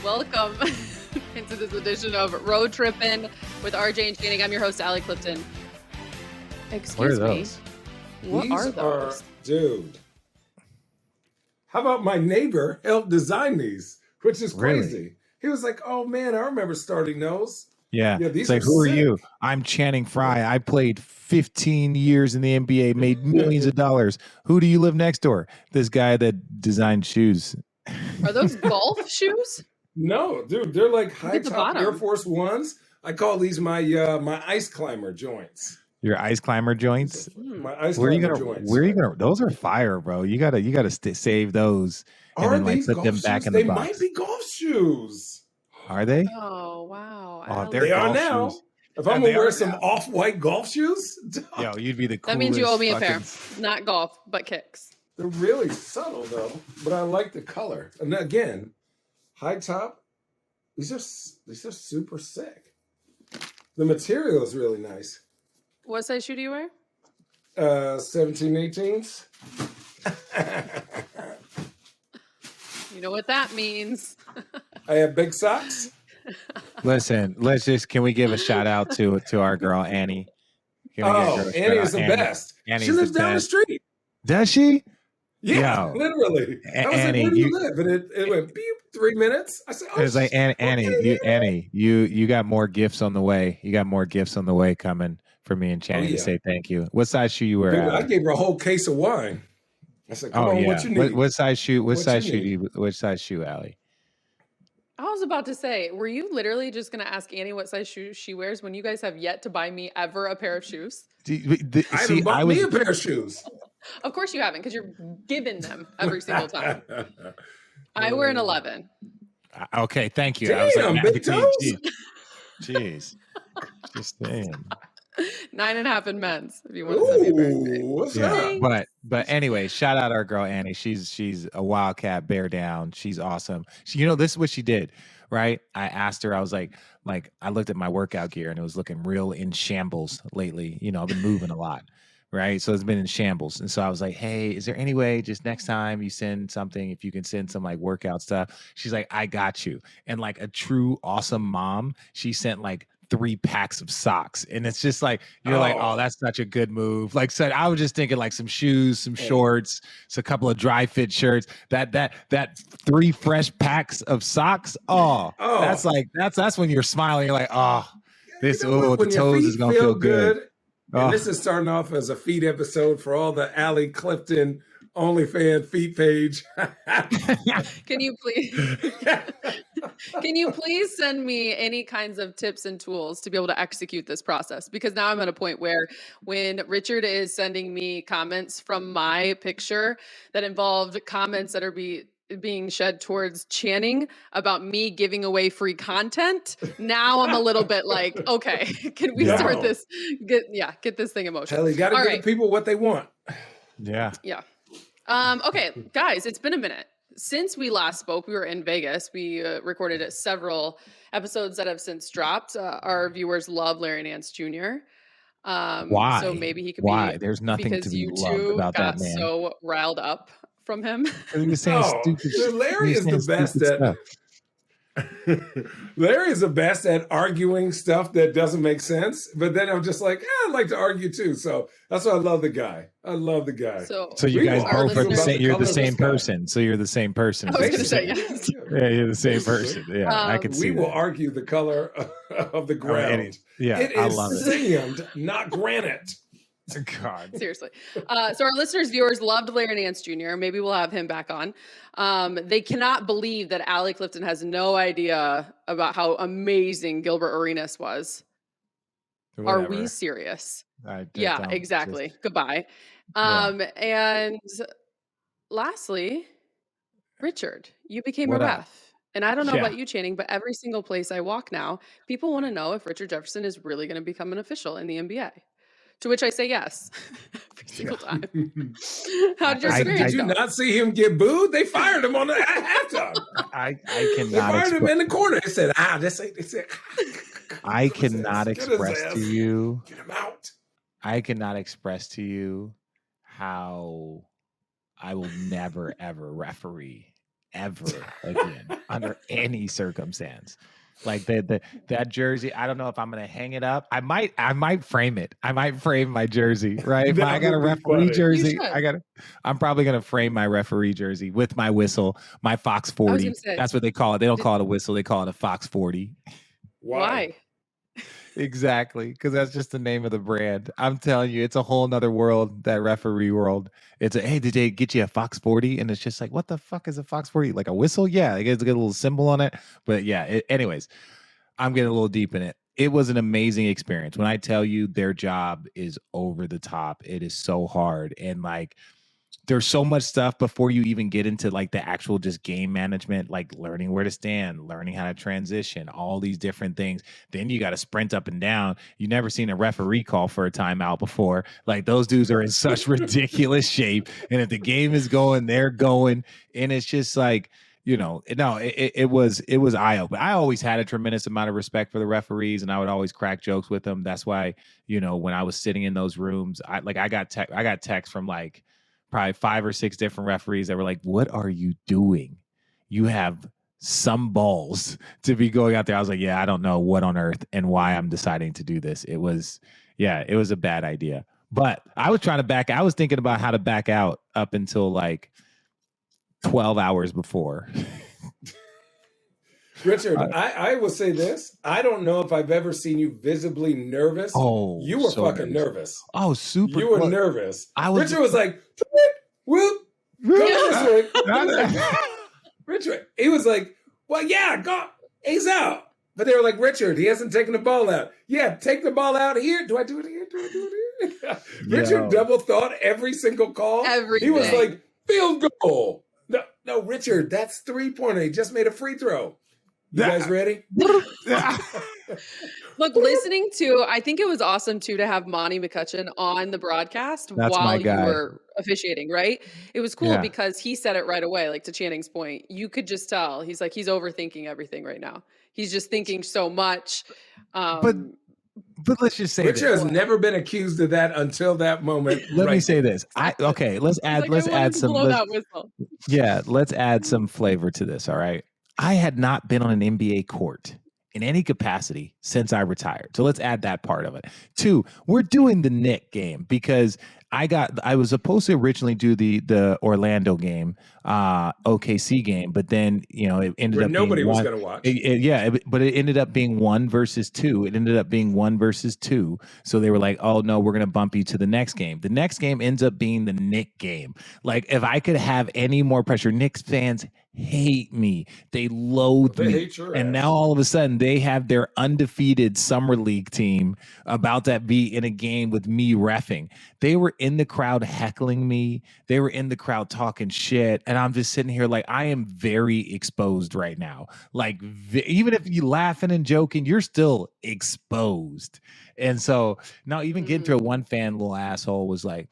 Welcome into this edition of Road Trippin with RJ and Channing. I'm your host, Allie Clifton. Excuse me. What are those? Dude. How about my neighbor helped design these, which is crazy. Really? He was like, "Oh man, I remember starting those." Yeah. These it's like, are who sick. are you? I'm Channing Frye. I played 15 years in the NBA, made millions of dollars. Who do you live next door? This guy that designed shoes. Are those golf shoes? No, dude, they're like high the top bottom. Air Force Ones. I call these my my ice climber joints. Your ice climber joints? My ice Where are you climber gonna? joints. Where are you gonna? Those are fire, bro. You gotta save those and Are then like these put golf them shoes? back in They the box. might be golf shoes. Are they? Oh, wow. Oh, they're They are golf now. shoes. If I'm And gonna they wear are some now. off-white golf shoes, Yo, you'd be the coolest. That means you owe me a pair. fucking- Not golf, but kicks. they're really subtle though. But I like the color. And again, high top. These are super sick. The material is really nice. What size shoe do you wear? 17, 18s. You know what that means. I have big socks. Listen, can we give a shout out to our girl Annie? Can we give her a shout Annie out? is the best. Annie's She lives the down the best. street. Does she? Yeah, Yo. literally. I was Annie, like, where do you live? And it went beep, 3 minutes. I said, oh, It's like okay. Annie, you got more gifts on the way. You got more gifts on the way coming for me and Channing to say thank you. What size shoe you wear? Dude, Allie? I gave her a whole case of wine. I said, come on, what you need? What size shoe? What What size you shoe? need? Which size shoe, Allie? I was about to say, were you literally just going to ask Annie what size shoes she wears when you guys have yet to buy me ever a pair of shoes? I haven't bought me a pair of shoes. Of course you haven't, because you're giving them every single time. I wear an 11. Okay, thank you. Damn, I was like, big toes. Jeez. Just saying. 9.5 in men's. If you want to send me a pair of shoes. Ooh, what's Yeah, up? but anyway, shout out our girl Annie. She's a wildcat, bear down. She's awesome. This is what she did, right? I asked her. I was like I looked at my workout gear and it was looking real in shambles lately. I've been moving a lot, right? So it's been in shambles, and so I was like, hey, is there any way just next time you send something, if you can send some like workout stuff? She's like, I got you. And like a true awesome mom, she sent like 3 packs of socks, and it's just like you're like, oh, that's such a good move. Like, so I was just thinking like some shoes, some shorts, a couple of dry fit shirts. That 3 fresh packs of socks. That's when you're smiling. You're like, the toes is gonna feel good. And this is starting off as a feet episode for all the Allie Clifton OnlyFans feet page. Can you please send me any kinds of tips and tools to be able to execute this process? Because now I'm at a point where when Richard is sending me comments from my picture that involved comments that are being shed towards Channing about me giving away free content, now I'm a little bit like, okay, can we start this? Get this thing emotional. Hell, you got to give people what they want. Yeah. Okay, guys, it's been a minute since we last spoke. We were in Vegas. We recorded several episodes that have since dropped. Our viewers love Larry Nance Jr. Why? So maybe he could Why? be. There's nothing because to be you loved two about got that man. so riled up from him. He was saying stupid Dude, Larry is saying the best stupid at stuff. Larry is the best at arguing stuff that doesn't make sense. But then I'm just like, I like to argue too. So that's why I love the guy. I love the guy. So you guys our both are the listeners- same. You're the color of same the sky. person. So you're the same person. I was going to say yes. Yeah, you're the same person. Yeah, I could see We will that. argue the color of the ground. Yeah, It I is love it. sand, not granite. God. Seriously. So our listeners, viewers loved Larry Nance Jr. Maybe we'll have him back on. They cannot believe that Allie Clifton has no idea about how amazing Gilbert Arenas was. Whatever. Are we serious? I Yeah, don't exactly. just- Goodbye. Yeah. And lastly, Richard, you became What a up? ref. And I don't know Yeah. about you, Channing, but every single place I walk now, people want to know if Richard Jefferson is really going to become an official in the NBA. To which I say yes every single time. How did your experience Did you go? not see him get booed? They fired him on the at halftime. I They cannot. fired him in the corner. They said, this ain't. They said, I cannot Get his express ass. to you. Get him out. I cannot express to you how I will never ever referee ever again under any circumstance. Like that jersey, I don't know if I'm gonna hang it up. I might frame it. I might frame my jersey, right? If I That got a would be referee funny. jersey, should. I'm probably gonna frame my referee jersey with my whistle, my Fox I was 40. gonna say, That's what they call it. They don't did- call it a whistle, they call it a Fox 40. Why? Exactly, because that's just the name of the brand. I'm telling you, it's a whole nother world, that referee world. It's a, hey, did they get you a Fox 40? And it's just like, what the fuck is a Fox 40? Like a whistle? Yeah, it gets a little symbol on it. But yeah, anyways, I'm getting a little deep in it. It was an amazing experience. When I tell you their job is over the top, it is so hard. And like, there's so much stuff before you even get into like the actual just game management, like learning where to stand, learning how to transition, all these different things. Then you got to sprint up and down. You never seen a referee call for a timeout before. Like those dudes are in such ridiculous shape. And if the game is going, they're going. And it's just like, you know, no, it was eye-opening. I always had a tremendous amount of respect for the referees, and I would always crack jokes with them. That's why, you know, when I was sitting in those rooms, I got text from like probably 5 or 6 different referees that were like, what are you doing? You have some balls to be going out there. I was like, yeah, I don't know what on earth and why I'm deciding to do this. It was a bad idea. But I was trying to I was thinking about how to back out up until like 12 hours before. Richard, I will say this. I don't know if I've ever seen you visibly nervous. Oh, You were so fucking nervous. Oh, super. You were nervous. Richard was like, whoop, come this way. He was like, Richard, he was like, well, yeah, go. He's out. But they were like, Richard, he hasn't taken the ball out. Yeah, take the ball out here. Do I do it here? Do I do it here? Richard double thought every single call. Everything. He was like, field goal. No, Richard, that's 3-pointer. He just made a free throw. You guys ready? Look, listening to, I think it was awesome too to have Monty McCutcheon on the broadcast That's my while you guy. were officiating, right? It was cool Yeah. because he said it right away, like to Channing's point. You could just tell. He's like, he's overthinking everything right now. He's just thinking so much. But let's just say Richard this. has never been accused of that until that moment. Let me say this. Let's add like, add some that whistle. Yeah, let's add some flavor to this, all right? I had not been on an NBA court in any capacity since I retired. So let's add that part of it. 2, we're doing the Knick game because I was supposed to originally do the Orlando game, OKC game, but then, you know, it ended up nobody being was going to watch. But it ended up being 1 versus 2. It ended up being 1 versus 2. So they were like, oh no, we're going to bump you to the next game. The next game ends up being the Knick game. Like if I could have any more pressure, Knicks fans hate me. They loathe me. Hate your and ass. now all of a sudden they have their undefeated summer league team about to be in a game with me reffing. They were in the crowd heckling me. They were in the crowd talking shit. And I'm just sitting here like, I am very exposed right now. Like even if you laughing and joking, you're still exposed. And so now even getting to one fan, little asshole was like,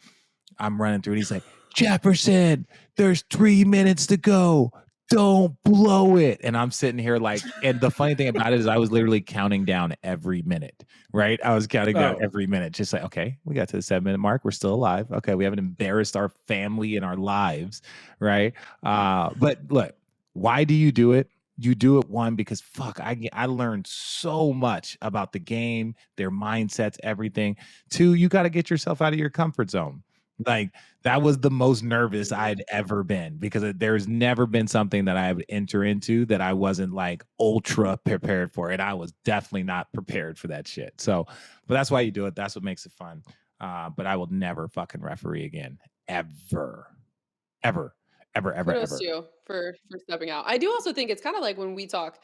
I'm running through and he's like, Jefferson, there's 3 minutes to go. Don't blow it. And I'm sitting here like, and the funny thing about it is I was literally counting down every minute, right? I was counting down every minute, just like, okay, we got to the 7-minute mark. We're still alive. Okay, we haven't embarrassed our family and our lives, right? But look, why do you do it? You do it, 1, because fuck, I learned so much about the game, their mindsets, everything. 2, you got to get yourself out of your comfort zone. Like that was the most nervous I'd ever been because there's never been something that I would enter into that I wasn't like ultra prepared for. And I was definitely not prepared for that shit. So, but that's why you do it. That's what makes it fun. But I will never fucking referee again. Ever. Kudos to you for stepping out. I do also think it's kind of like when we talk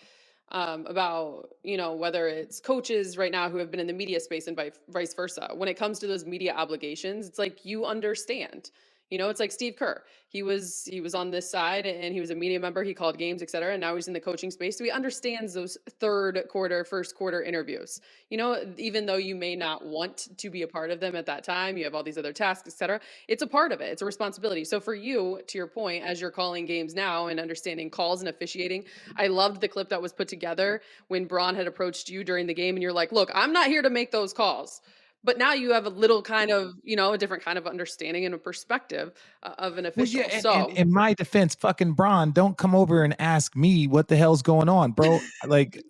about, you know, whether it's coaches right now who have been in the media space and vice versa. When it comes to those media obligations, it's like you understand. You know, it's like Steve Kerr. He was on this side and he was a media member. He called games, et cetera. And now he's in the coaching space. So he understands those third quarter, first quarter interviews. You know, even though you may not want to be a part of them at that time, you have all these other tasks, et cetera. It's a part of it. It's a responsibility. So for you, to your point, as you're calling games now and understanding calls and officiating, I loved the clip that was put together when Braun had approached you during the game and you're like, look, I'm not here to make those calls. But now you have a little kind of, a different kind of understanding and a perspective of an official. Well, yeah, So in my defense, fucking Bron, don't come over and ask me what the hell's going on, bro. Like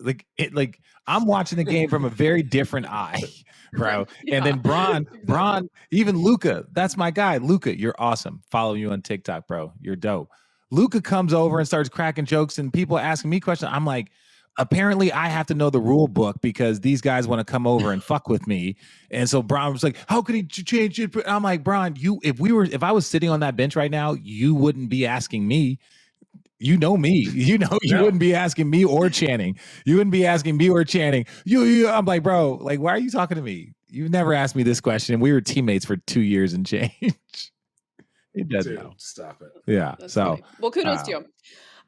I'm watching the game from a very different eye, bro. Yeah, And then Bron, exactly. even Luca, that's my guy. Luca, you're awesome. Follow you on TikTok, bro. You're dope. Luca comes over and starts cracking jokes, and people asking me questions. I'm like, apparently I have to know the rule book because these guys want to come over and fuck with me. And so Bron was like, how could he change it? I'm like, Bron, if I was sitting on that bench right now, you wouldn't be asking me. You know me. You wouldn't be asking me or Channing. You wouldn't be asking me or Channing. I'm like, bro, like, why are you talking to me? You've never asked me this question. We were teammates for 2 years and change. It doesn't know. Stop it. Yeah. That's so funny. Well, kudos to you.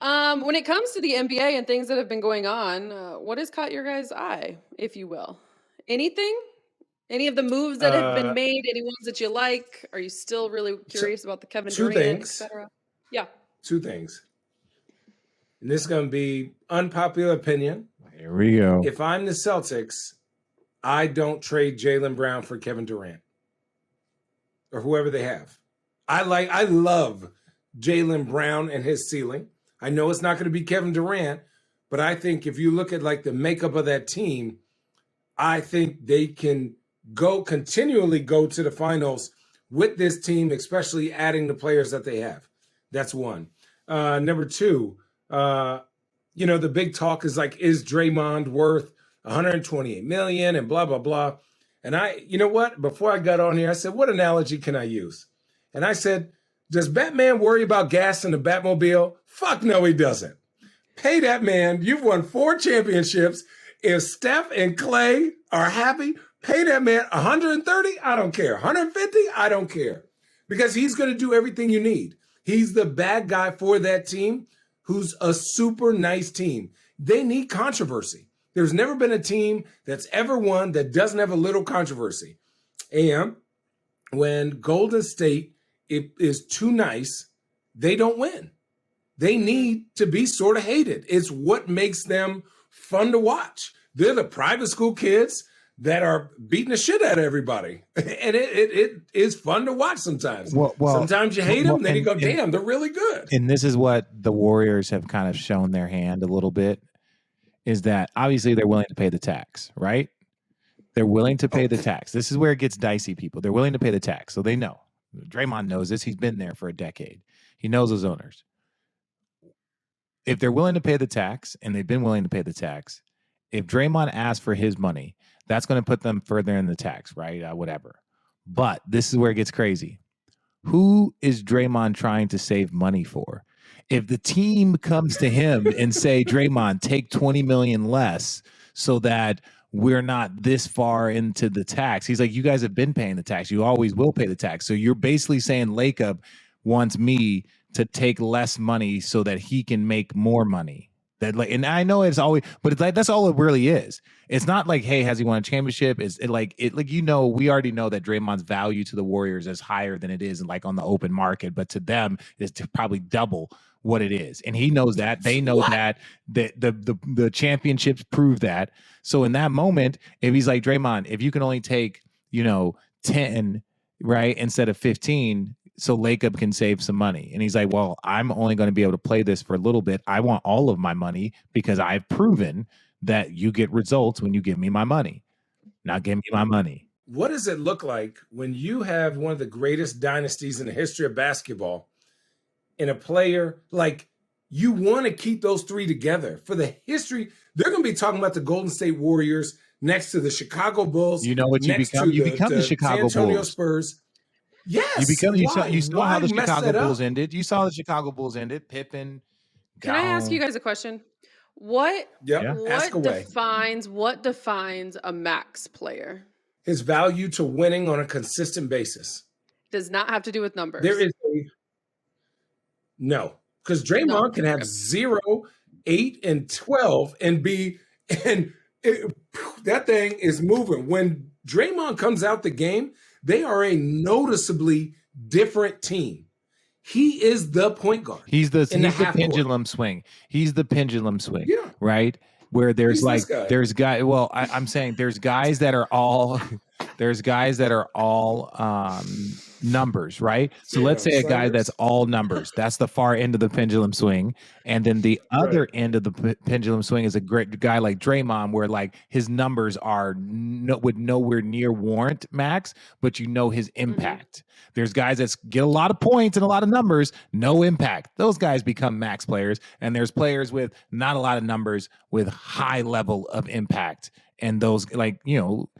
When it comes to the NBA and things that have been going on, what has caught your guys' eye, if you will? Anything? Any of the moves that have been made? Any ones that you like? Are you still really curious about the Kevin Durant, etc.? Yeah. 2 things. And this is going to be unpopular opinion. Here we go. If I'm the Celtics, I don't trade Jaylen Brown for Kevin Durant or whoever they have. I love Jaylen Brown and his ceiling. I know it's not going to be Kevin Durant, but I think if you look at like the makeup of that team, I think they can continually go to the finals with this team, especially adding the players that they have. That's one. Number 2, the big talk is like, is Draymond worth $128 million and blah, blah, blah. And you know what? Before I got on here, I said, what analogy can I use? And I said, does Batman worry about gas in the Batmobile? Fuck no, he doesn't. Pay that man. You've won 4 championships. If Steph and Clay are happy, pay that man 130. I don't care. 150. I don't care. Because he's going to do everything you need. He's the bad guy for that team who's a super nice team. They need controversy. There's never been a team that's ever won that doesn't have a little controversy. And when Golden State is too nice, they don't win. They need to be sort of hated. It's what makes them fun to watch. They're the private school kids that are beating the shit out of everybody. And it is fun to watch sometimes. Well, sometimes you hate them, then you go, damn, they're really good. And this is what the Warriors have kind of shown their hand a little bit, is that obviously they're willing to pay the tax, right? They're willing to pay the tax. This is where it gets dicey, people. They're willing to pay the tax, so they know. Draymond knows this. He's been there for a decade. He knows those owners. If they're willing to pay the tax, and they've been willing to pay the tax, if Draymond asks for his money, that's going to put them further in the tax, right? Whatever. But this is where it gets crazy. Who is Draymond trying to save money for? If the team comes to him and say, Draymond, take $20 million less so that we're not this far into the tax. He's like, you guys have been paying the tax. You always will pay the tax. So you're basically saying Lacob wants me to take less money so that he can make more money. And I know it's always, but it's like, that's all it really is. It's not like, hey, has he won a championship? We already know that Draymond's value to the Warriors is higher than it is like on the open market, but to them it's to probably double what it is. And he knows that. They know that. The championships prove that. So in that moment, if he's like, Draymond, if you can only take, 10, right, instead of 15, so Lacob can save some money. And he's like, well, I'm only going to be able to play this for a little bit. I want all of my money because I've proven that you get results when you give me my money. Now give me my money. What does it look like when you have one of the greatest dynasties in the history of basketball and a player, like, you want to keep those 3 together for the history? They're going to be talking about the Golden State Warriors next to the Chicago Bulls. You know what you become? You become the Chicago San Antonio Bulls. Spurs. Yes. You saw how the Chicago Bulls ended. You saw the Chicago Bulls ended. Pippen. Can I ask you guys a question? What defines a max player? His value to winning on a consistent basis. Does not have to do with numbers. There is no, because Draymond can have 0, 8, and 12 and that thing is moving. When Draymond comes out the game, they are a noticeably different team. He is the point guard. He's the pendulum swing. He's the pendulum swing. Yeah. Right? Where there's I'm saying there's guys that are all There's guys that are all numbers, right? So let's say a guy that's all numbers. That's the far end of the pendulum swing. And then the other end of the pendulum swing is a great guy like Draymond, where like his numbers are would nowhere near warrant max, but you know his impact. There's guys that get a lot of points and a lot of numbers, no impact. Those guys become max players. And there's players with not a lot of numbers with high level of impact. And those, like, you know,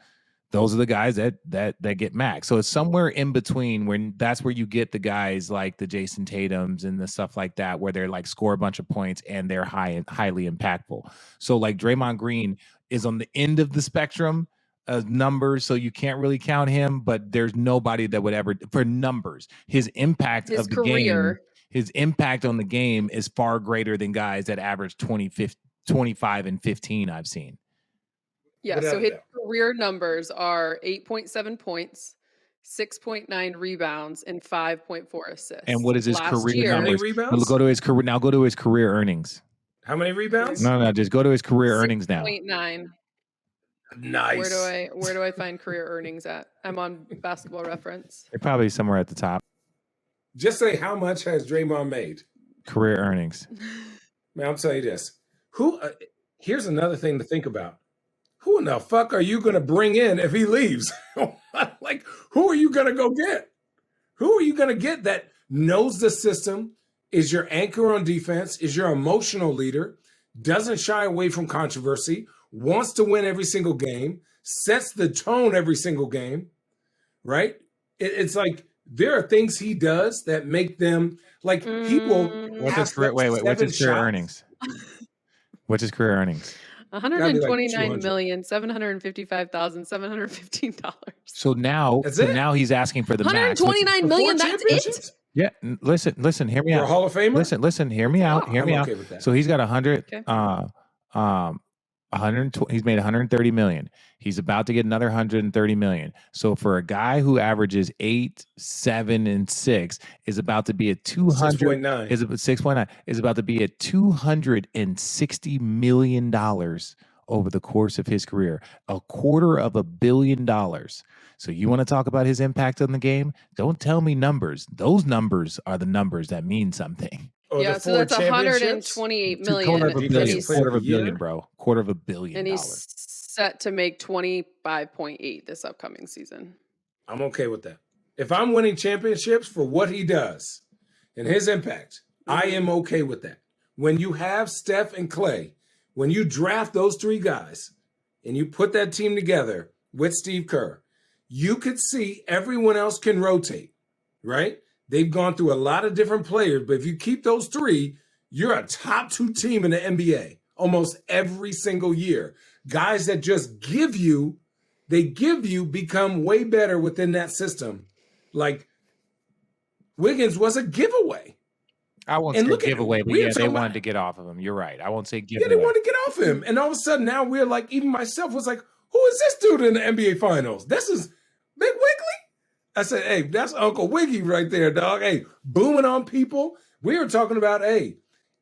those are the guys that get max. So it's somewhere in between, when that's where you get the guys like the Jason Tatums and the stuff like that, where they're like score a bunch of points and they're highly impactful. So like Draymond Green is on the end of the spectrum of numbers, so you can't really count him, but there's nobody that would ever, for numbers, his impact of the game, his impact on the game is far greater than guys that average 25 and 15 I've seen. Yeah, so his career numbers are 8.7 points, 6.9 rebounds, and 5.4 assists. And what is his career numbers? How many rebounds? Go to his career. Now go to his career earnings. How many rebounds? No, just go to his career earnings now. 6.9. Nice. Where do I find career earnings at? I'm on Basketball Reference. They're probably somewhere at the top. Just say, how much has Draymond made? Career earnings. Man, I'll tell you this. Here's another thing to think about. Who in the fuck are you going to bring in if he leaves? Like, who are you going to go get? Who are you going to get that knows the system, is your anchor on defense, is your emotional leader, doesn't shy away from controversy, wants to win every single game, sets the tone every single game, right? It's like there are things he does that make them, like, he will. What's his career earnings? What's his career earnings? $129,755,715. So now he's asking for the max. $129 million. That's it. Yeah. Listen. Hear me out. For a Hall of Famer. Listen. Hear me out. Hear me out. Okay, so he's got 120. He's made 130 million. He's about to get another 130 million. So for a guy who averages 8, 7, and 6 is about to be at 200. 6.9. Is 6.9 is about to be at $260 million over the course of his career, $250 million. So you want to talk about his impact on the game? Don't tell me numbers. Those numbers are the numbers that mean something. Yeah, so that's 128 million. $250 million, bro. $250 million. And he's set to make 25.8 this upcoming season. I'm okay with that. If I'm winning championships for what he does and his impact, I am okay with that. When you have Steph and Clay, when you draft those three guys and you put that team together with Steve Kerr, you could see everyone else can rotate, right? They've gone through a lot of different players, but if you keep those three, you're a top 2 team in the NBA almost every single year. Guys that just become way better within that system. Like Wiggins was a giveaway. I won't say giveaway, but yeah, they wanted to get off of him. You're right. I won't say giveaway. Yeah, they wanted to get off him. And all of a sudden now we're like, even myself was like, who is this dude in the NBA Finals? This is Big Wiggly? I said, hey, that's Uncle Wiggy right there, dog. Hey, booming on people. We were talking about, hey,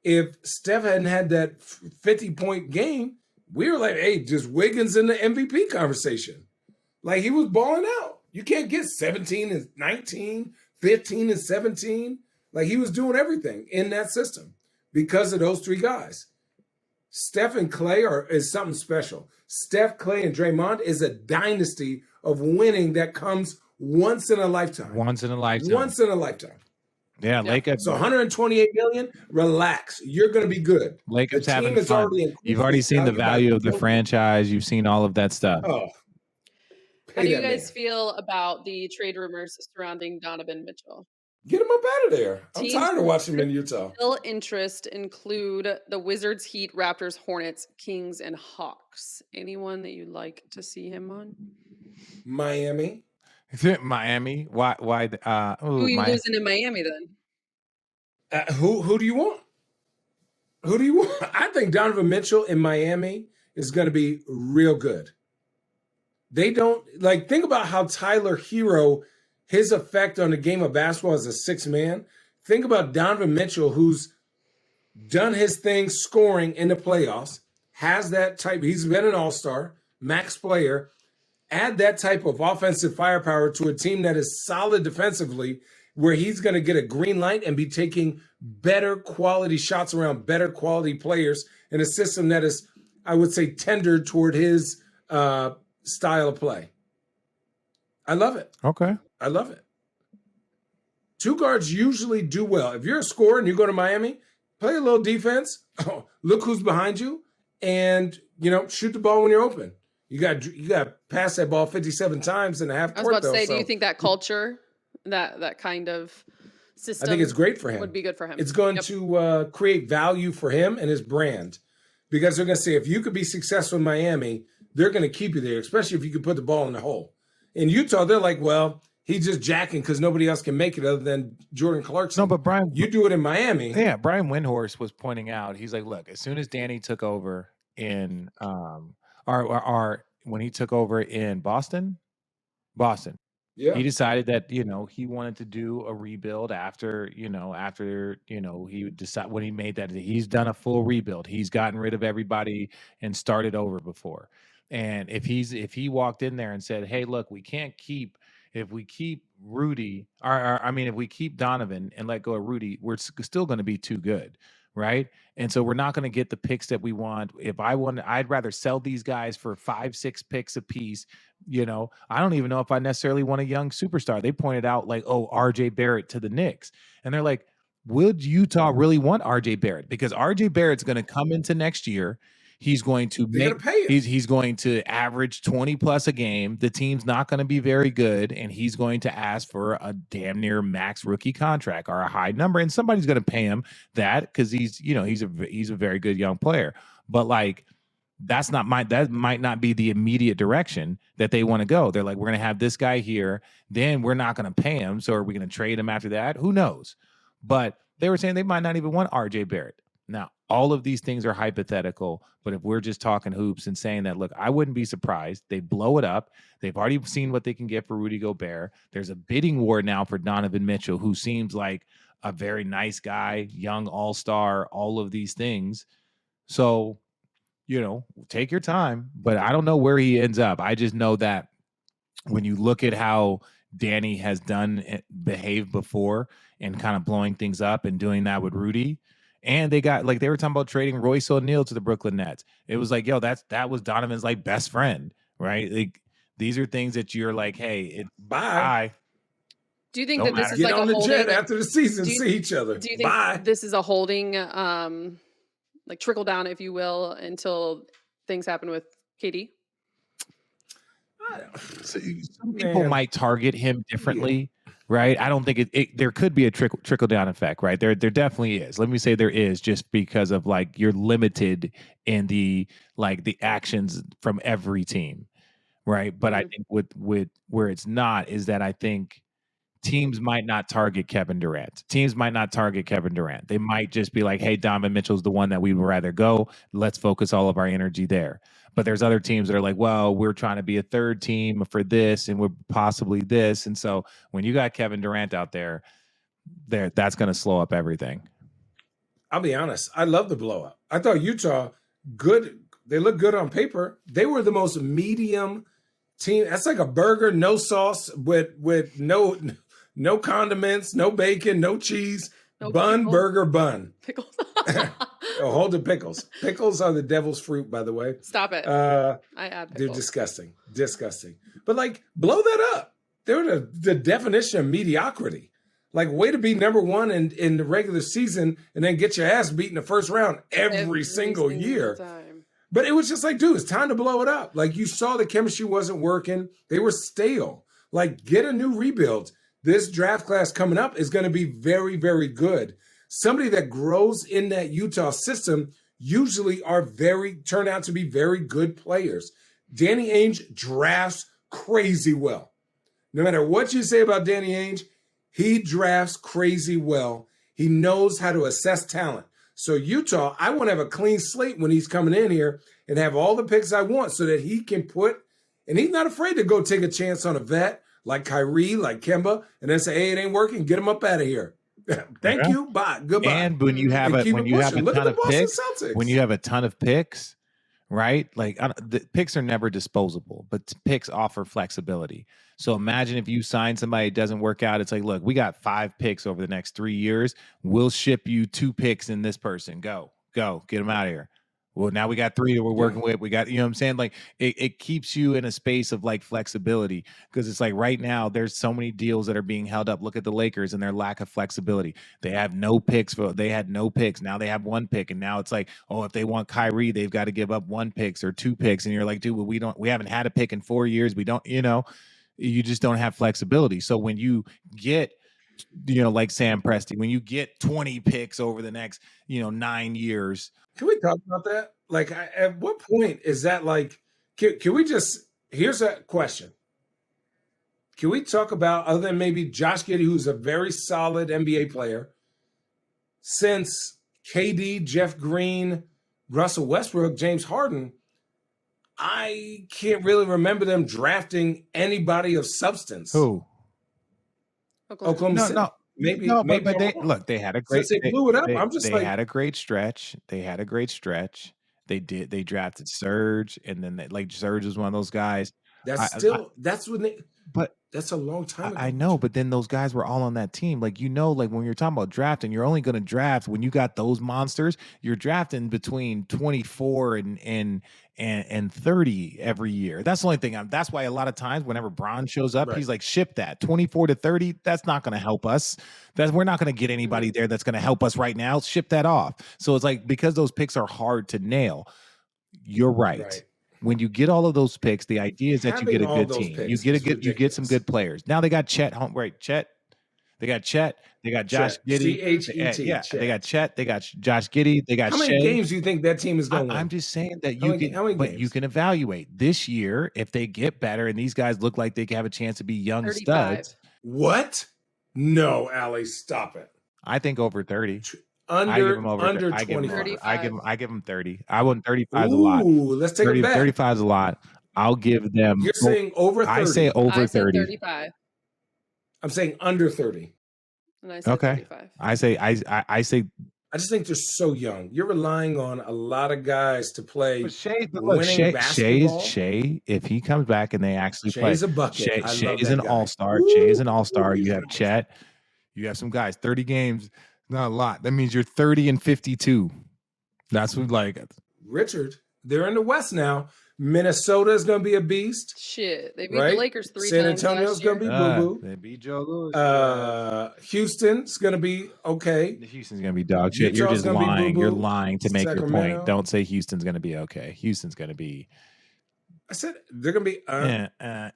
if Steph hadn't had that 50-point game, we were like, hey, just Wiggins in the MVP conversation. Like, he was balling out. You can't get 17 and 19, 15 and 17. Like, he was doing everything in that system because of those three guys. Steph and Clay is something special. Steph, Clay, and Draymond is a dynasty of winning that comes once in a lifetime. Once in a lifetime. Yeah, Lakers. So 128 million. Relax. You're going to be good. Lakers having fun. You've already seen the value of the franchise. You've seen all of that stuff. Oh. How do you guys feel about the trade rumors surrounding Donovan Mitchell? Get him up out of there. I'm tired of watching him in Utah. Still interest include the Wizards, Heat, Raptors, Hornets, Kings, and Hawks. Anyone that you'd like to see him on? Miami. Miami? Why? Who are you losing in Miami then? Who do you want? Who do you want? I think Donovan Mitchell in Miami is going to be real good. They don't think about how Tyler Hero, his effect on the game of basketball as a 6th man. Think about Donovan Mitchell, who's done his thing scoring in the playoffs, has that type. He's been an all-star, max player. add that type of offensive firepower to a team that is solid defensively, where he's going to get a green light and be taking better quality shots around better quality players in a system that is, I would say, tendered toward his style of play. I love it. Okay. I love it. Two guards usually do well. If you're a scorer and you go to Miami, play a little defense. Oh, look who's behind you, and shoot the ball when you're open. You got to pass that ball 57 times in a half court. I was about to say, do you think that culture, that kind of system, I think it's great for him. Would be good for him. It's going to create value for him and his brand, because they're going to say, if you could be successful in Miami, they're going to keep you there, especially if you can put the ball in the hole. In Utah, they're like, well, he's just jacking because nobody else can make it other than Jordan Clarkson. No, but Brian, you do it in Miami. Yeah, Brian Windhorst was pointing out, he's like, look, as soon as Danny took over in when he took over in Boston, yeah, he decided that he wanted to do a rebuild after he decided when he made that he's done a full rebuild. He's gotten rid of everybody and started over before. And if he walked in there and said, hey, look, if we keep Rudy, if we keep Donovan and let go of Rudy, we're still going to be too good, right? And so we're not going to get the picks that we want. I'd rather sell these guys for 5-6 picks a piece. I don't even know if I necessarily want a young superstar. They pointed out like, oh, RJ Barrett to the Knicks. And they're like, would Utah really want RJ Barrett? Because RJ Barrett's going to come into next year. He's going to he's going to average 20 plus a game. The team's not going to be very good, and he's going to ask for a damn near max rookie contract or a high number, and somebody's going to pay him that because he's a very good young player. But like that might not be the immediate direction that they want to go. They're like, we're going to have this guy here, then we're not going to pay him, so are we going to trade him after that? Who knows? But they were saying they might not even want RJ Barrett. Now, all of these things are hypothetical, but if we're just talking hoops and saying that, look, I wouldn't be surprised. They blow it up. They've already seen what they can get for Rudy Gobert. There's a bidding war now for Donovan Mitchell, who seems like a very nice guy, young all-star, all of these things. So, take your time, but I don't know where he ends up. I just know that when you look at how Danny has behaved before and kind of blowing things up and doing that with Rudy, and they were talking about trading Royce O'Neal to the Brooklyn Nets. It was like, yo, that was Donovan's like best friend, right? Like these are things that you're like, hey, bye. Do you think that this is get like on a the jet after the season, see each other? Do you think this is a holding, like trickle down, if you will, until things happen with KD? Some people might target him differently. Right. I don't think there could be a trickle down effect. Right. There definitely is. Let me say there is, just because of like you're limited in the actions from every team. Right. But I think with where it's not is that I think teams might not target Kevin Durant. They might just be like, hey, Donovan Mitchell's the one that we would rather go. Let's focus all of our energy there. But there's other teams that are like, well, we're trying to be a third team for this, and we're possibly this. And so when you got Kevin Durant out there, that's going to slow up everything. I'll be honest. I love the blow up. I thought Utah, good. They look good on paper. They were the most medium team. That's like a burger, no sauce, with no condiments, no bacon, no cheese, burger, bun. Pickles. Oh, hold the pickles. Pickles are the devil's fruit, by the way. Stop it. I add pickles. They're disgusting. But like, blow that up. They're the definition of mediocrity. Like, way to be number one in the regular season and then get your ass beat in the first round every single year. Time. But it was just like, dude, it's time to blow it up. Like, you saw the chemistry wasn't working. They were stale. Like, get a new rebuild. This draft class coming up is going to be very, very good. Somebody that grows in that Utah system usually turn out to be very good players. Danny Ainge drafts crazy well. No matter what you say about Danny Ainge, he drafts crazy well. He knows how to assess talent. So Utah, I want to have a clean slate when he's coming in here and have all the picks I want so that he can and he's not afraid to go take a chance on a vet like Kyrie, like Kemba, and then say, hey, it ain't working, get him up out of here. Thank you. Bye. Goodbye. And when you have a ton of picks, right? Like the picks are never disposable, but picks offer flexibility. So imagine if you sign somebody, it doesn't work out. It's like, look, we got 5 picks over the next 3 years. We'll ship you 2 picks in this person. Go, get them out of here. Well, now we got 3 that we're working with. We got, you know what I'm saying? Like it keeps you in a space of like flexibility, because it's like right now there's so many deals that are being held up. Look at the Lakers and their lack of flexibility. They had no picks. Now they have 1 pick. And now it's like, oh, if they want Kyrie, they've got to give up 1 pick or 2 picks. And you're like, dude, well, we haven't had a pick in 4 years. We don't, you just don't have flexibility. So when you get, like Sam Presti, when you get 20 picks over the next, 9 years. Can we talk about that? Like, at what point is that like, can we just, here's a question. Can we talk about, other than maybe Josh Giddey, who's a very solid NBA player, since KD, Jeff Green, Russell Westbrook, James Harden, I can't really remember them drafting anybody of substance. Who? Oklahoma City. Maybe they had a great. Since they blew it up. They had a great stretch. They drafted Serge, and then Serge was one of those guys. That's a long time ago. I know, but then those guys were all on that team. When you're talking about drafting, you're only going to draft when you got those monsters. You're drafting between 24 and 30 every year. That's the only thing. That's why a lot of times whenever Bron shows up, he's like, ship that 24 to 30. That's not going to help us. We're not going to get anybody there that's going to help us right now. Ship that off. So it's like, because those picks are hard to nail. You're right. When you get all of those picks, the idea is that you get a good team. You get some good players. Now they got Chet. Chet. They got Chet. They got Josh Giddey. Chet. Yeah, they got Chet. They got Josh Giddey. They got. How many games do you think that team is going to win? I'm just saying that you can evaluate this year if they get better and these guys look like they can have a chance to be young 35. studs. What? No, Allie, stop it. I think over 30. Under 25. I give them 30. I want 35 is a lot. Let's take 30, a bet. 35 is a lot. I'll give them. You're saying over 30. I say over 30. 35. I'm saying under 30. And I say 35. I say. I just think they're so young. You're relying on a lot of guys to play winning basketball. Shea, if he comes back and they actually play, Shay's a bucket. Shea is an all-star. Shea is an all-star. You have Chet. You have some guys. 30 games. Not a lot. That means you're 30 and 52. That's what Richard, they're in the West now. Minnesota is going to be a beast. Shit. They beat the Lakers 3 San times. San Antonio's going to be boo-boo. They beat Joe Louis. Houston's going to be okay. Houston's going to be dog shit. Utah's You're just lying. You're lying to make your point. Don't say Houston's going to be okay. Houston's going to be. I said they're gonna be. I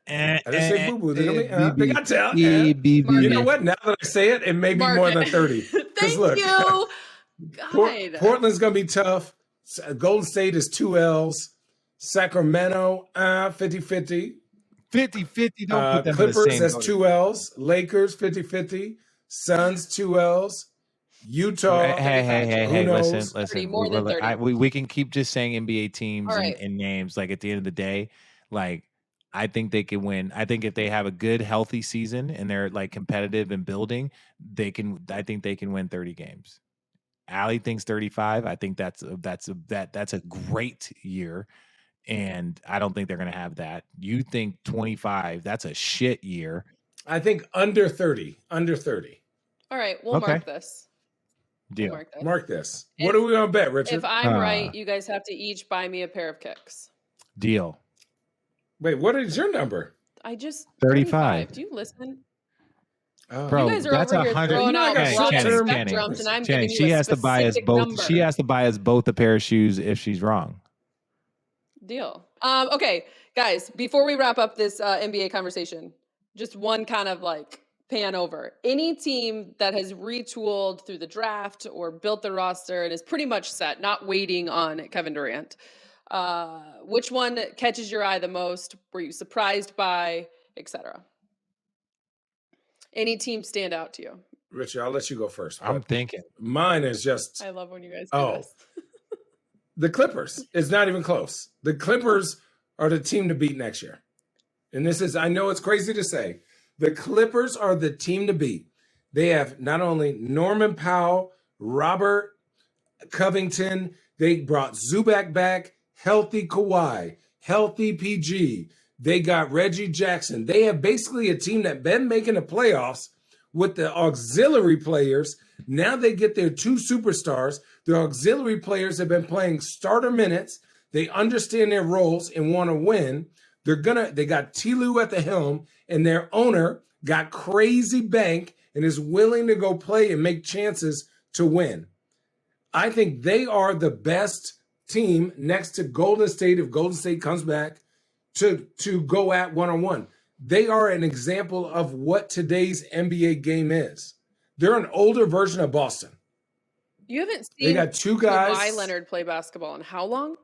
didn't say boo boo. They're gonna be. They got tell. You know what? Now that I say it, it may be more than 30. Thank look, you. God. Portland's gonna be tough. Golden State is 2 L's. Sacramento, 50-50. 50-50. Don't put them Clippers in the same has 2 L's. Lakers 50-50. Suns 2 L's. Utah. Hey, listen. 30, more than 30. We can keep just saying NBA teams and names. Like at the end of the day, like I think they can win. I think if they have a good, healthy season and they're like competitive and building, I think they can win 30 games. Allie thinks 35. I think that's a great year. And I don't think they're going to have that. You think 25, that's a shit year. I think under 30. Under 30. All right, we'll mark this. Deal. We'll mark this. What are we going to bet, Richard? If I'm right, you guys have to each buy me a pair of kicks. Deal. Wait, what is your number? I just 35. Do you listen? Bro, you guys are that's over here 100. throwing out Kenny, spectrums, and I'm Kenny, giving she you a has to buy us specific both. number. She has to buy us both a pair of shoes if she's wrong. Deal. Okay, guys, before we wrap up this NBA conversation, just one kind of like pan over. Any team that has retooled through the draft or built the roster and is pretty much set, not waiting on Kevin Durant, which one catches your eye the most? Were you surprised by, etc.? Any team stand out to you? Richard, I'll let you go first. I'm thinking. Mine is just. I love when you guys do this. The Clippers. It's not even close. The Clippers are the team to beat next year. And this is, I know it's crazy to say, the Clippers are the team to beat. They have not only Norman Powell, Robert Covington, they brought Zubac back, healthy Kawhi, healthy PG. They got Reggie Jackson. They have basically a team that been making the playoffs with the auxiliary players. Now they get their 2 superstars. The auxiliary players have been playing starter minutes. They understand their roles and want to win. They got T-Lue at the helm, and their owner got crazy bank and is willing to go play and make chances to win. I think they are the best team next to Golden State if Golden State comes back to go at one-on-one. They are an example of what today's NBA game is. They're an older version of Boston. You haven't seen They got 2 guys. Kawhi Leonard play basketball in how long?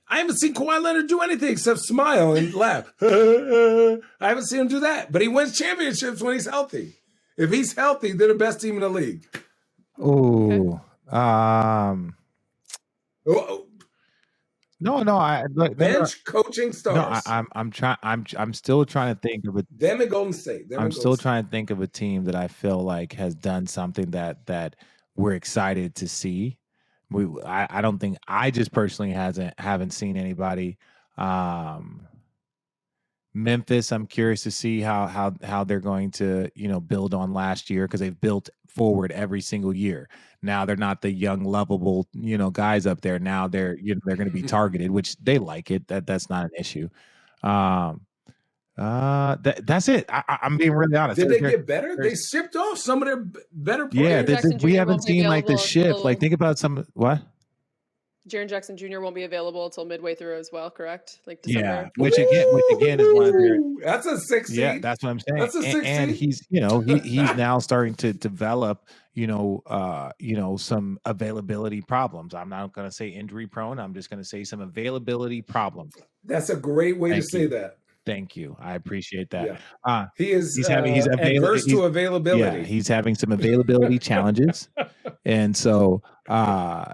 I haven't seen Kawhi Leonard do anything except smile and laugh. I haven't seen him do that, but he wins championships when he's healthy. If he's healthy, they're the best team in the league. Ooh. No. Bench coaching stars. No, I'm still trying to think of it. Them and Golden State. I'm still trying to think of a team that I feel like has done something that we're excited to see. I don't think I just personally haven't seen anybody. Memphis, I'm curious to see how they're going to build on last year, because they've built forward every single year. Now they're not the young lovable guys up there. Now they're going to be targeted, which they like it. That's not an issue. That's it. I'm being really honest. Did they get better? They shipped off some of their better players. Yeah, we haven't seen like the shift. Like, think about what? Jaren Jackson Jr. won't be available until midway through as well, correct? Like December. Yeah, which again is one of their. That's a 6 seed. Yeah, that's what I'm saying. That's a 6 seed. And he's he's now starting to develop some availability problems. I'm not going to say injury prone. I'm just going to say some availability problems. That's a great way to say that. Thank you. I appreciate that. Yeah. He's adverse to availability. Yeah, he's having some availability challenges. And so no.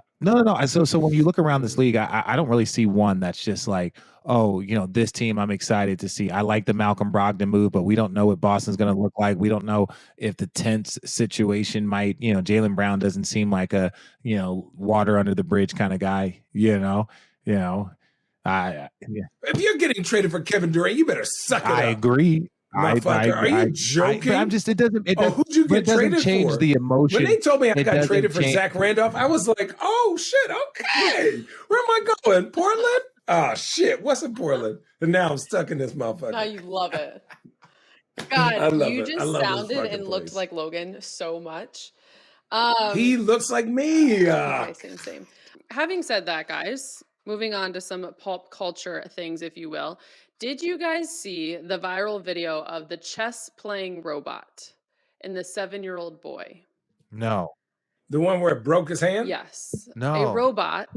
So when you look around this league, I don't really see one that's just like, this team I'm excited to see. I like the Malcolm Brogdon move, but we don't know what Boston's going to look like. We don't know if the tense situation might, Jaylen Brown doesn't seem like a, water under the bridge kind of guy, Yeah. If you're getting traded for Kevin Durant, you better suck it up. I agree. Are you joking? I'm just. It doesn't. Who'd you get traded change for? the emotion. When they told me I got traded for Zach Randolph, I was like, "Oh shit, okay. Where am I going? Portland? Oh shit, what's in Portland?" And now I'm stuck in this motherfucker. Now you love it. God, you just sounded and looked like Logan so much. He looks like me. Okay, same. Having said that, guys, moving on to some pop culture things, if you will. Did you guys see the viral video of the chess playing robot and the 7-year-old boy? No. The one where it broke his hand? Yes. No. A robot.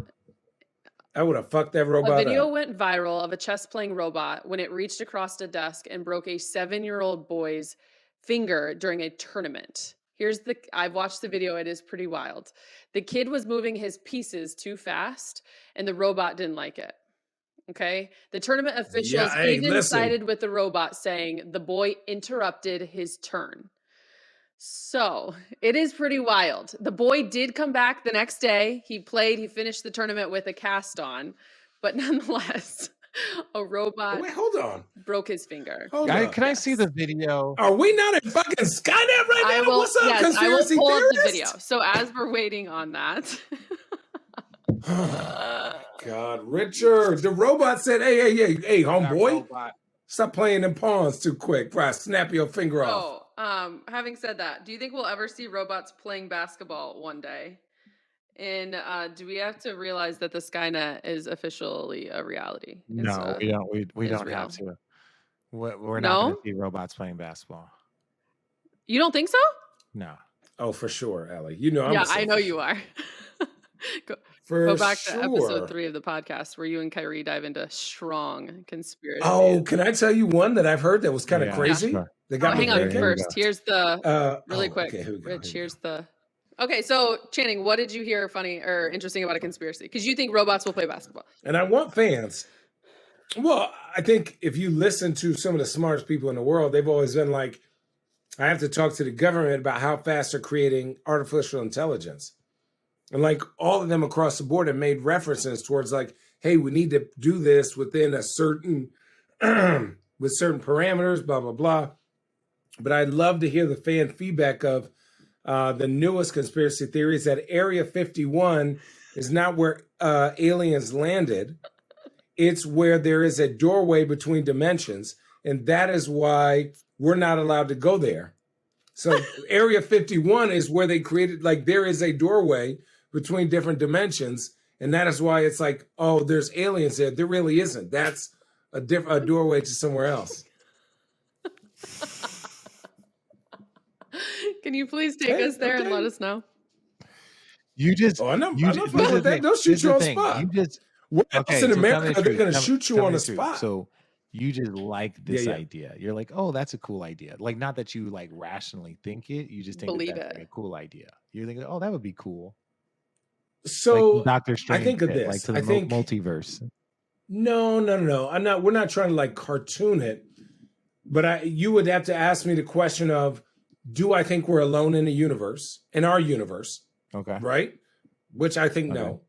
I would have fucked that robot up. A video went viral of a chess playing robot when it reached across a desk and broke a 7-year-old boy's finger during a tournament. I've watched the video. It is pretty wild. The kid was moving his pieces too fast and the robot didn't like it. Okay. The tournament officials sided with the robot, saying the boy interrupted his turn. So it is pretty wild. The boy did come back the next day. He finished the tournament with a cast on, but nonetheless, a robot broke his finger. Can I see the video? Are we not in fucking Skynet right now? What's up, conspiracy I will pull theorist? up the video. So as we're waiting on that. God, Richard, the robot said, hey, homeboy, stop playing them pawns too quick before I snap your finger off. Having said that, do you think we'll ever see robots playing basketball one day? And do we have to realize that the Skynet is officially a reality? No, we don't have to. We're not going to see robots playing basketball. You don't think so? No. Oh, for sure, Allie. I'm I know you are. Go back to episode 3 of the podcast where you and Kyrie dive into strong conspiracy. Oh, can I tell you one that I've heard that was kind of crazy? Sure. Hang on first. Here's the really quick. Okay, Rich, here's the. Okay, so Channing, what did you hear funny or interesting about a conspiracy? Because you think robots will play basketball. And I want fans. Well, I think if you listen to some of the smartest people in the world, they've always been like, I have to talk to the government about how fast they're creating artificial intelligence. And like all of them across the board have made references towards like, hey, we need to do this within a certain, with certain parameters, blah, blah, blah. But I'd love to hear the fan feedback of the newest conspiracy theories that Area 51 is not where aliens landed. It's where there is a doorway between dimensions. And that is why we're not allowed to go there. So Area 51 is where they created, like there is a doorway between different dimensions. And that is why it's like, oh, there's aliens there. There really isn't. That's a doorway to somewhere else. Can you please take us there and let us know? You just, I know. you I'm just, not fine with that. They'll shoot you on the spot. You just, What else in America they're going to shoot you on the spot? So you just like this idea. You're like, oh, that's a cool idea. Like, not that you like rationally think it. You just think Believe that's it. like a cool idea. You're thinking, oh, that would be cool. So like Dr. Strange, I think of this. Like to the multiverse. No. We're not trying to like cartoon it. But you would have to ask me the question of, do I think we're alone in the universe, in our universe? Okay. Right? Which I think no.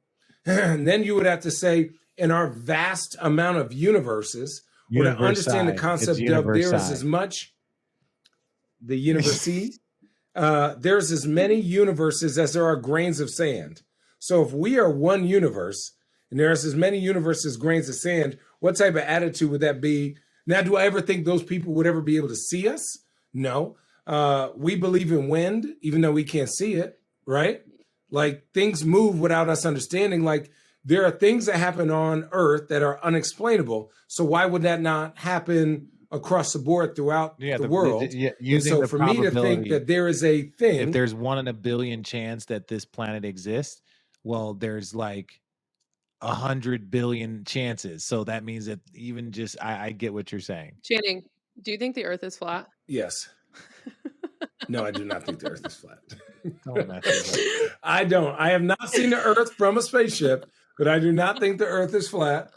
And then you would have to say, in our vast amount of universes, or to understand the concept of there is as much, the universe, there's as many universes as there are grains of sand. So if we are one universe, and there's as many universes as grains of sand, what type of attitude would that be? Now, do I ever think those people would ever be able to see us? No. We believe in wind, even though we can't see it, right? Like things move without us understanding. Like there are things that happen on Earth that are unexplainable. So why would that not happen across the board throughout the world? So for me to think that there is a thing. If there's 1 in a billion chance that this planet exists, well, there's like 100 billion chances. So that means that even just, I get what you're saying. Channing, do you think the Earth is flat? Yes. No, I do not think the Earth is flat. Oh, I don't. I have not seen the Earth from a spaceship, but I do not think the Earth is flat.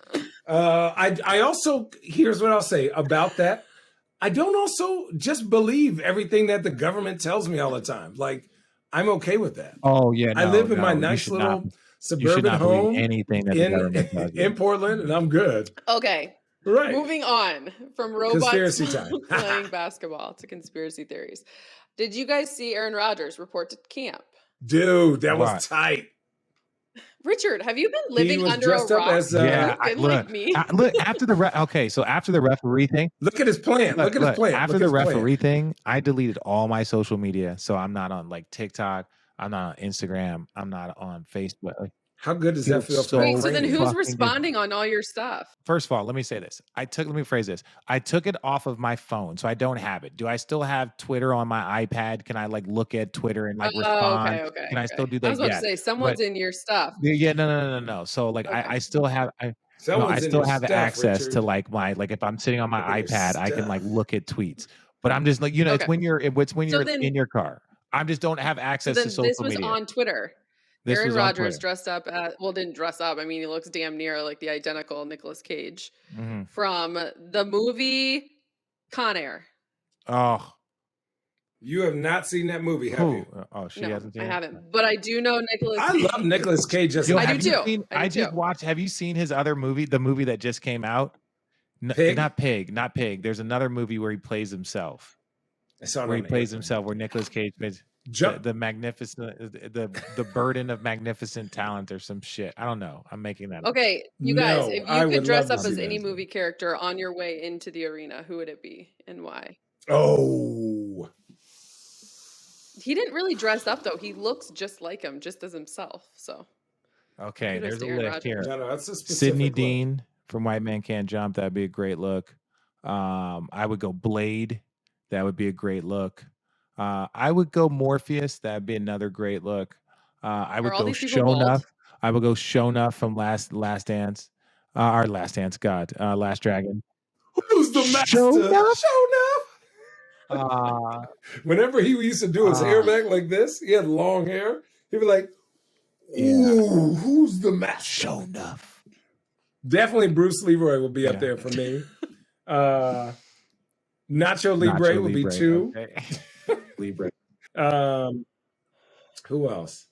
I also, here's what I'll say about that. I don't also just believe everything that the government tells me all the time. Like, I'm okay with that. Oh, yeah. I live in my nice little suburban home anything that in Portland, and I'm good. Okay. Right. Moving on from robots Conspiracy time. playing basketball to conspiracy theories. Did you guys see Aaron Rodgers report to camp? Dude, that was tight. Richard, have you been living under a rock? Look, after the so after the referee thing, look at his plan. Look at his plan. After the referee thing, I deleted all my social media, so I'm not on like TikTok, I'm not on Instagram, I'm not on Facebook. Like, how good does that feel? Wait, so then who's responding on all your stuff? First of all, let me say this. Let me phrase this. I took it off of my phone, so I don't have it. Do I still have Twitter on my iPad? Can I like look at Twitter and like respond? Okay. Can I still do that? I was about to say someone's in your stuff. Yeah, no. So like I still have I still have access to like my if I'm sitting on my iPad, I can like look at tweets. But I'm just like, it's when you're in your car. I just don't have access to social media. This was on Twitter. Aaron Rodgers dressed up didn't dress up. I mean, he looks damn near like the identical Nicolas Cage from the movie Con Air. Oh. You have not seen that movie, have you? Oh, she hasn't seen it? I haven't. But I do know Nicolas Cage. I love Nicolas Cage. I do too. I just watched. Have you seen his other movie, the movie that just came out? Pig? Not Pig. There's another movie where he plays himself. Where Nicolas Cage plays the magnificent, the burden of magnificent talent or some shit. I don't know. I'm making that up. Okay, you guys, if you could dress up as any movie character on your way into the arena, who would it be and why? Oh. He didn't really dress up though. He looks just like him, just as himself. So. Okay, there's a list here. No, that's a specific Sydney look. Dean from White Man Can't Jump. That'd be a great look. I would go Blade. That would be a great look. I would go Morpheus. That'd be another great look. I would go Shonuff. I would go Shonuff from Last Dance. Last Dragon. Who's the master? Shonuff. Whenever he used to do his hair back like this, he had long hair. He'd be like, "Ooh, who's the master?" Shonuff. Definitely Bruce Leroy will be up there for me. Nacho Libre would be 2. Okay. Libre. Who else?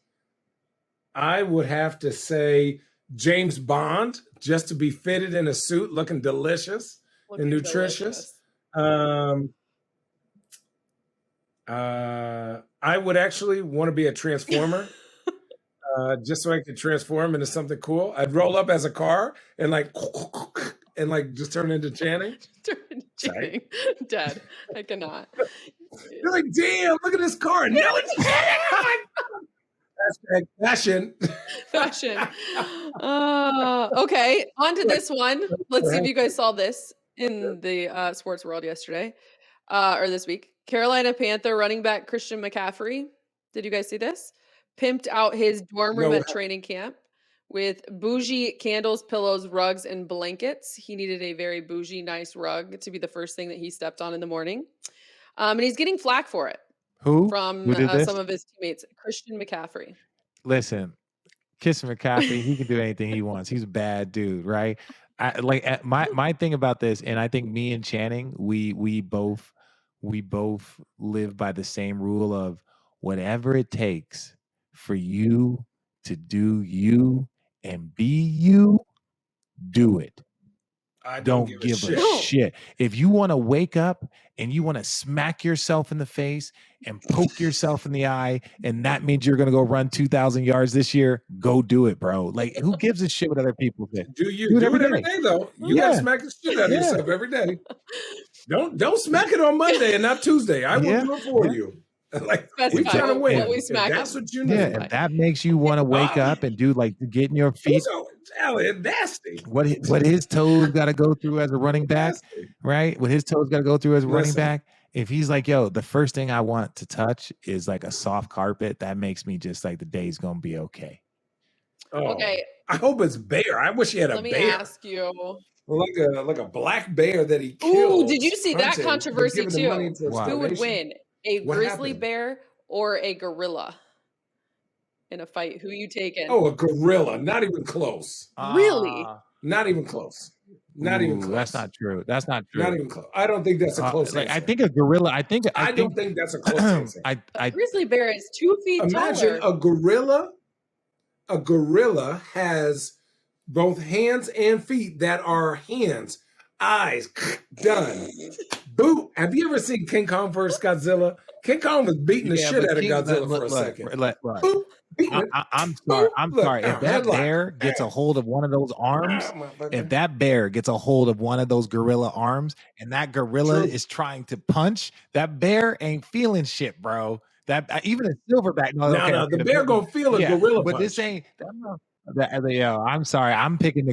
I would have to say James Bond, just to be fitted in a suit, looking delicious and nutritious. I would actually want to be a transformer. Just so I could transform into something cool. I'd roll up as a car and just turn into Channing. Channing. Dead. I cannot. You're like, damn, look at this car. No, it's Channing. Oh my God. Fashion. Okay, on to this one. Let's see if you guys saw this in the sports world yesterday or this week. Carolina Panther running back Christian McCaffrey. Did you guys see this? Pimped out his dorm room at training camp with bougie candles, pillows, rugs, and blankets. He needed a very bougie, nice rug to be the first thing that he stepped on in the morning. And he's getting flack for it. Who? From some of his teammates, Christian McCaffrey. Listen, Christian McCaffrey, he can do anything he wants. He's a bad dude, right? My thing about this, and I think me and Channing, we both live by the same rule of whatever it takes for you to do you and be you, do it. I don't give a shit. If you want to wake up and you want to smack yourself in the face and poke yourself in the eye, and that means you're going to go run 2,000 yards this year, go do it, bro. Like, who gives a shit what other people think? Do it every day, though. You got to smack the shit out of yourself every day. Don't smack it on Monday and not Tuesday. I will do it for you. Like, we trying to win. That's what you need. Yeah, if that makes you want to wake up and do getting your feet. Allie, nasty. What his toes got to go through as a running back, right? What his toes got to go through as a running back. If he's like, yo, the first thing I want to touch is like a soft carpet, that makes me just like the day's gonna be okay. Okay. I hope it's bear. I wish he had a bear. Let me ask you. Like a black bear that he killed. Ooh, did you see that controversy too? Who would win? A grizzly bear or a gorilla in a fight? Who you taking? Oh, a gorilla. Not even close. Really? Not even close. Not even close. That's not true. That's not true. Not even close. I don't think that's a close answer. I think a gorilla. I don't think that's a close answer. A grizzly bear is 2 feet Imagine taller. A gorilla has both hands and feet that are hands, eyes, done. Boo! Have you ever seen King Kong vs. Godzilla? King Kong was beating the shit out of Godzilla for a second. I'm sorry. If that bear gets a hold of one of those arms, if that bear gets a hold of one of those gorilla arms, and that gorilla is trying to punch, that bear ain't feeling shit, bro. That even a silverback. No, the bear gonna feel a gorilla but punch. This ain't. I'm sorry. I'm picking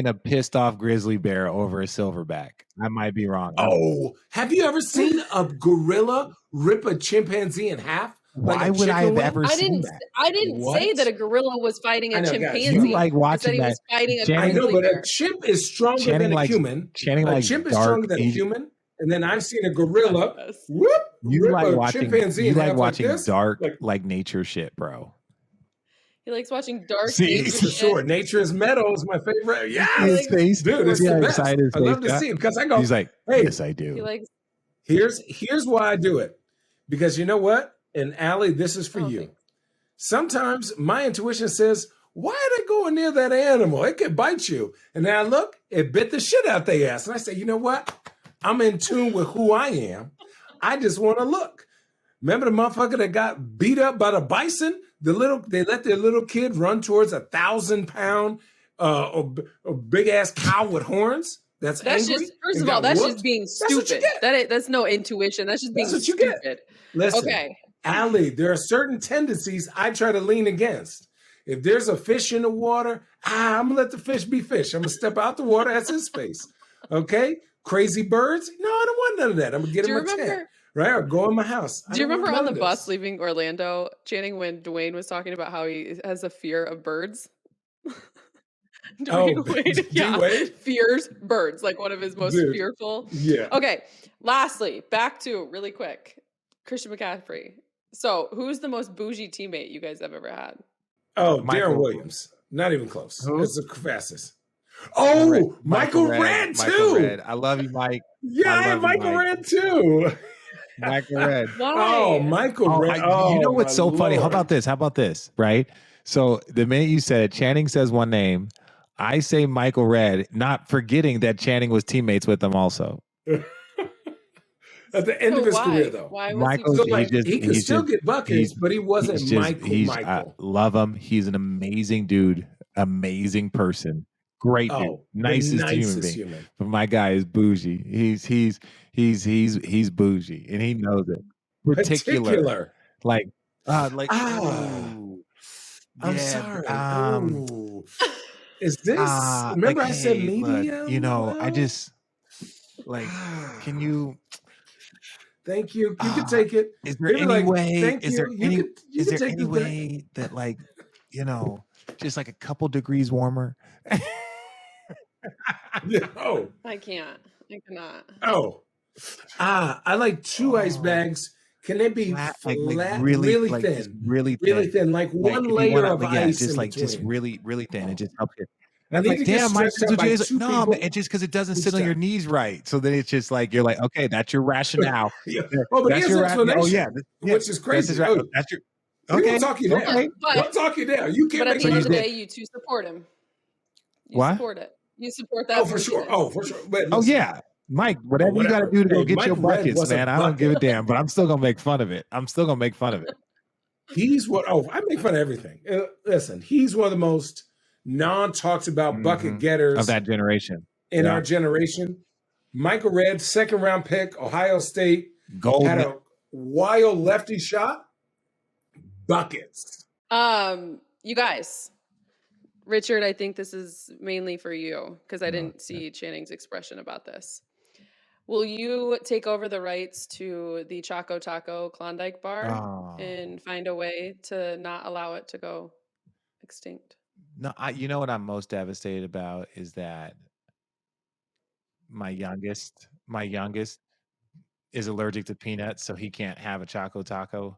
a pissed off grizzly bear over a silverback. I might be wrong. Oh, have you ever seen a gorilla rip a chimpanzee in half? Why would I have ever seen that? I didn't say that a gorilla was fighting a chimpanzee. You like watching that? I know, but a chimp is stronger than a human. A chimp is stronger than a human. And then I've seen a gorilla. Whoop! You like watching dark, like nature shit, bro. He likes watching dark. See, for sure. Nature is Meadow is my favorite. Yeah, his face, dude, it's the best. I love to see it because I go. He's like, hey, yes, I do. He likes. Here's why I do it, because you know what? And Allie, this is for you. Sometimes my intuition says, why are they going near that animal? It could bite you. And then I look, it bit the shit out their ass. And I say, you know what? I'm in tune with who I am. I just want to look. Remember the motherfucker that got beat up by the bison? They let their little kid run towards 1,000-pound big ass cow with horns. That's angry. First of all, that's just being stupid. That's no intuition. That's just being stupid. Get. Listen, Allie, there are certain tendencies I try to lean against. If there's a fish in the water, I'm gonna let the fish be fish. I'm gonna step out the water. That's his space. Okay? Crazy birds? No, I don't want none of that. I'm gonna get him a tent. Right? Or go in my house. Do you remember on the bus leaving Orlando, Channing, when Dwayne was talking about how he has a fear of birds? Wade? Fears birds, like one of his most fearful. Yeah. Okay. Lastly, back to really quick, Christian McCaffrey. So, who's the most bougie teammate you guys have ever had? Oh, Darren Williams. Not even close. It's the fastest. Oh, Michael Redd too. I love you, Mike. Yeah, I have Michael Redd too. Michael Redd. Oh, Michael Redd. You know what's so funny? How about this? Right? So the minute you said Channing says one name, I say Michael Redd, not forgetting that Channing was teammates with them also. At the end of his career, though. Why was Michael, So, like, he could still get buckets, but he wasn't Michael. I love him. He's an amazing dude, amazing person, great dude, nicest human being. But my guy is bougie. He's bougie, and he knows it. Particular. Like, I'm sorry. Is this? Remember, I said media. Look, I just can you? Thank you. You can take it. Is there any way? Is there any way that just like a couple degrees warmer? No, I can't. I cannot. Oh, I like 2 ice bags. Can they be flat, really thin, really thin, like one layer of ice, just really thin. It just helps you. And I'm like, damn, Mike, no, man, it's just because it doesn't sit on your knees right. So then it's just like you're like, okay, that's your rationale. But that's your explanation. Which is crazy. That's your. Okay, we'll talk you down. Okay. We'll talk you down. You can't. But at the end of the day, you two support him. You support it. You support that. Oh, for sure. But yeah. Mike, whatever you got to do to go get your buckets, man. I don't give a damn, but I'm still going to make fun of it. I make fun of everything. Listen, he's one of the most non-talked about bucket getters of that generation. In our generation. Michael Redd, 2nd round pick, Ohio State. Had a wild lefty shot. Buckets. You guys. Richard, I think this is mainly for you because I didn't see Channing's expression about this. Will you take over the rights to the Choco Taco Klondike bar and find a way to not allow it to go extinct? No, you know what I'm most devastated about is that my youngest is allergic to peanuts, so he can't have a Choco Taco,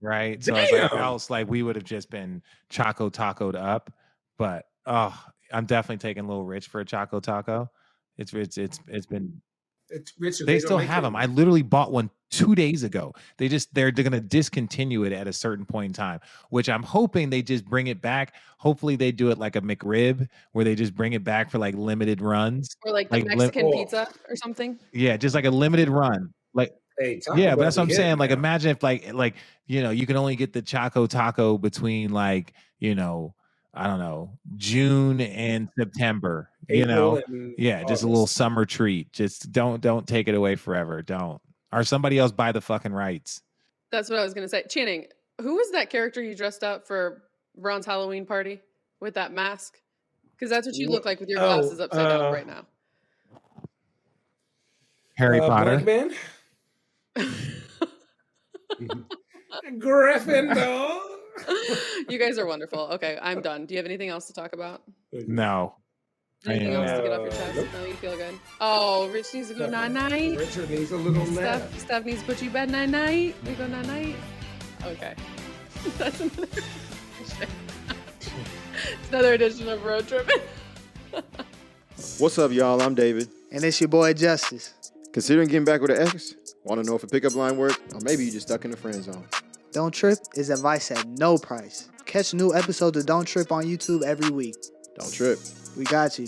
right? So I was like, we would have just been Choco Taco'd up. But I'm definitely taking Little Rich for a Choco Taco. It's been. It's rich. They still have them. I literally bought one 2 days ago. They're going to discontinue it at a certain point in time, which I'm hoping they just bring it back. Hopefully they do it like a McRib, where they just bring it back for like limited runs, or like the Mexican pizza or something. Yeah, just like a limited run. Like, but that's what I'm saying. Like, imagine if like you can only get the Choco Taco between I don't know, June and September, just a little summer treat. Just don't take it away forever. Don't. Or somebody else buy the fucking rights. That's what I was going to say. Channing, who was that character you dressed up for Ron's Halloween party with that mask? Because that's what you look like with your glasses upside down right now. Harry Potter. Black man. Gryffindor. You guys are wonderful. Okay, I'm done. Do you have anything else to talk about? No. Anything else to get off your chest? Nope. No, you feel good. Oh, Rich needs to go night-night. Richard needs a little nap. Steph needs to put you bed night-night. We go night-night. Okay. That's another edition. It's another edition of Road Trippin. What's up, y'all? I'm David. And it's your boy, Justice. Considering getting back with an ex? Want to know if a pickup line worked? Or maybe you just stuck in the friend zone. Don't Trip is advice at no price. Catch new episodes of Don't Trip on YouTube every week. Don't trip. We got you.